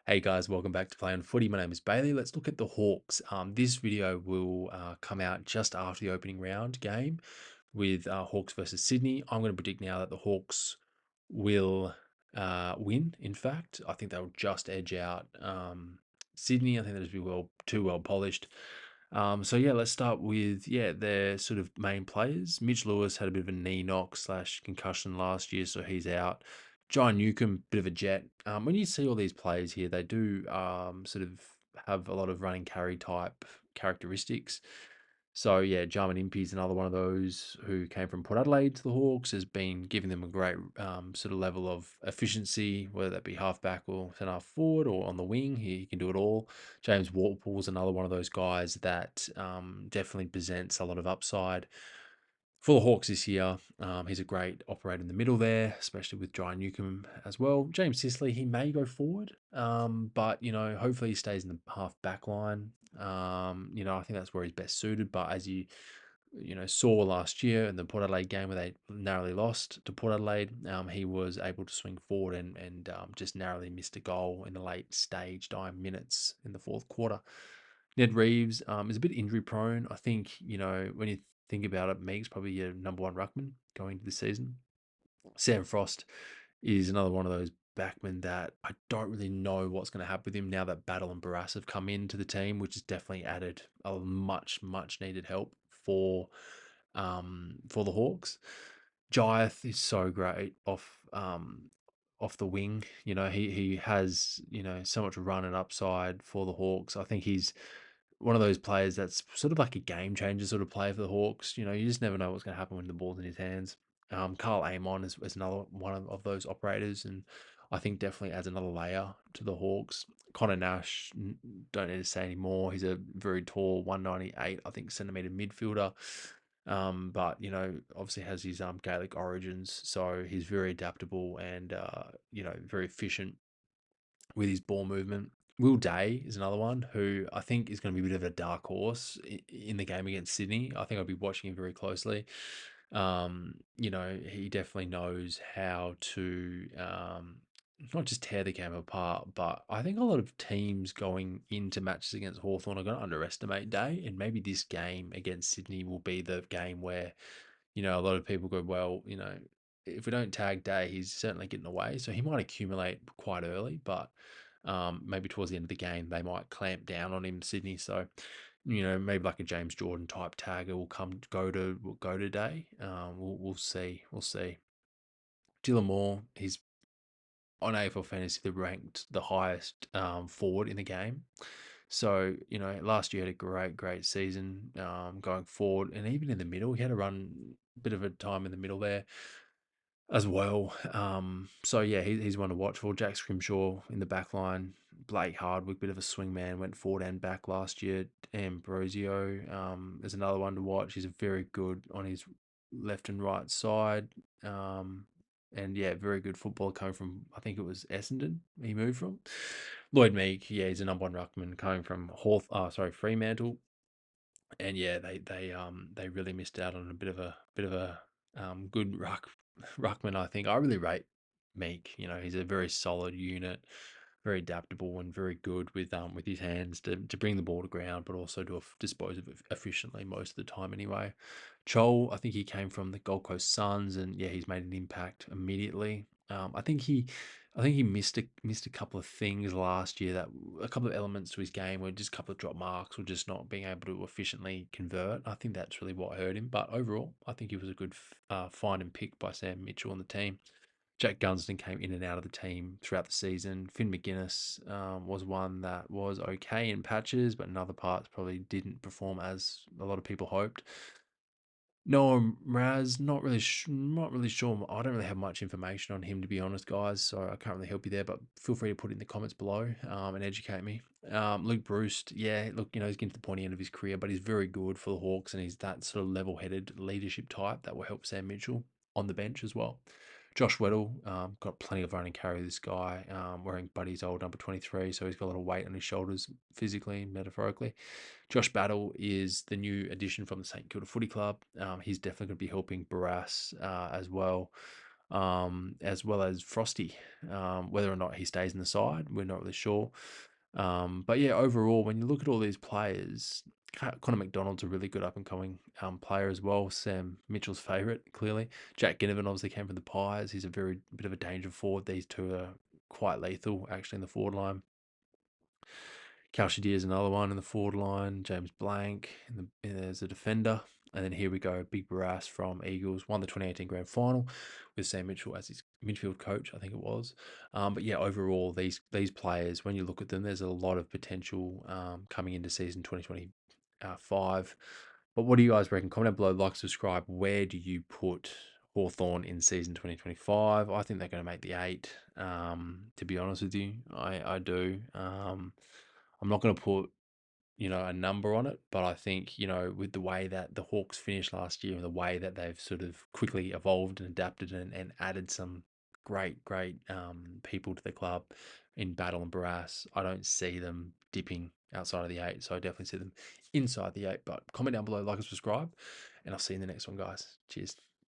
Hey guys, welcome back to Play on Footy. My name is Bailey. Let's look at the Hawks. This video will come out just after the opening round game with Hawks versus Sydney. I'm going to predict now that the Hawks will win. In fact, I think they'll just edge out Sydney. I think they'll just be too well polished. So yeah, let's start with their sort of main players. Mitch Lewis had a bit of a knee knock slash concussion last year, so he's out. John Newcomb, bit of a jet. When you see all these players here, they do sort of have a lot of running carry type characteristics. So yeah, Jarman Impey's another one of those who came from Port Adelaide to the Hawks, has been giving them a great sort of level of efficiency, whether that be halfback or centre half forward or on the wing. He can do it all. James Worpel's another one of those guys that definitely presents a lot of upside for the Hawks this year. He's a great operator in the middle there, especially with Jai Newcomb as well. James Sisley, he may go forward, but hopefully he stays in the half back line. I think that's where he's best suited. But as you saw last year in the Port Adelaide game where they narrowly lost to Port Adelaide, he was able to swing forward and just narrowly missed a goal in the late stage dying minutes in the fourth quarter. Ned Reeves is a bit injury prone. I think, when you think about it, Meek's probably your number one ruckman going into the season. Sam Frost is another one of those backmen that I don't really know what's going to happen with him now that Battle and Barras have come into the team, which has definitely added a much needed help for the Hawks. Giath is so great off the wing. He has so much run and upside for the Hawks. I think he's one of those players that's sort of like a game changer sort of player for the Hawks. You just never know what's going to happen when the ball's in his hands. Carl Amon is another one of those operators, and I think definitely adds another layer to the Hawks. Connor Nash, don't need to say anymore. He's a very tall, 198, I think, centimeter midfielder. But obviously has his Gaelic origins, so he's very adaptable and very efficient with his ball movement. Will Day is another one who I think is going to be a bit of a dark horse in the game against Sydney. I think I'll be watching him very closely. He definitely knows how to not just tear the game apart, but I think a lot of teams going into matches against Hawthorn are going to underestimate Day, and maybe this game against Sydney will be the game where a lot of people go, well, if we don't tag Day, he's certainly getting away. So he might accumulate quite early, but maybe towards the end of the game, they might clamp down on him, Sydney. So, maybe like a James Jordan type tagger will go to Day. We'll see. We'll see. Dylan Moore, he's on AFL Fantasy, the ranked the highest forward in the game. So, last year had a great season going forward. And even in the middle, he had a bit of a time in the middle there as well. So, yeah, he's one to watch for. Jack Scrimshaw in the back line. Blake Hardwick, bit of a swingman, went forward and back last year. Ambrosio is another one to watch. He's very good on his left and right side. And yeah, very good footballer coming from, I think it was Essendon he moved from. Lloyd Meek, yeah, he's a number one ruckman coming from Fremantle. And yeah, they really missed out on a bit of a good ruckman, I think. I really rate Meek. He's a very solid unit, very adaptable and very good with his hands to bring the ball to ground, but also to dispose of it efficiently most of the time anyway. Chol, I think he came from the Gold Coast Suns, and yeah, he's made an impact immediately. I think he missed a couple of things last year, that a couple of elements to his game were just a couple of drop marks or just not being able to efficiently convert. I think that's really what hurt him. But overall, I think he was a good find and pick by Sam Mitchell on the team. Jack Gunston came in and out of the team throughout the season. Finn McGuinness was one that was okay in patches, but in other parts probably didn't perform as a lot of people hoped. Noah Raz, not really sure. I don't really have much information on him, to be honest, guys. So I can't really help you there. But feel free to put it in the comments below and educate me. Luke Bruce, yeah, look, he's getting to the pointy end of his career, but he's very good for the Hawks, and he's that sort of level-headed leadership type that will help Sam Mitchell on the bench as well. Josh Weddle, got plenty of run and carry. This guy, wearing Buddy's old number 23, so he's got a lot of weight on his shoulders, physically and metaphorically. Josh Battle is the new addition from the St Kilda Footy Club. He's definitely going to be helping Barras as well. as well as Frosty. Whether or not he stays in the side, we're not really sure. But yeah, overall, when you look at all these players, Connor McDonald's a really good up and coming player as well. Sam Mitchell's favourite, clearly. Jack Ginnivan obviously came from the Pies. He's a very bit of a danger forward. These two are quite lethal actually in the forward line. Cal Shadir is another one in the forward line. James Blank as a defender. And then here we go, Big Barras from Eagles, won the 2018 grand final with Sam Mitchell as his midfield coach, I think it was. But yeah, overall, these players, when you look at them, there's a lot of potential coming into season 2025. But what do you guys reckon? Comment down below, like, subscribe. Where do you put Hawthorn in season 2025? I think they're going to make the 8, to be honest with you. I do. I'm not going to put, a number on it, but I think, with the way that the Hawks finished last year and the way that they've sort of quickly evolved and adapted and added some great people to the club in Battle and Barras, I don't see them dipping outside of the 8. So I definitely see them inside the 8. But comment down below, like and subscribe, and I'll see you in the next one, guys. Cheers.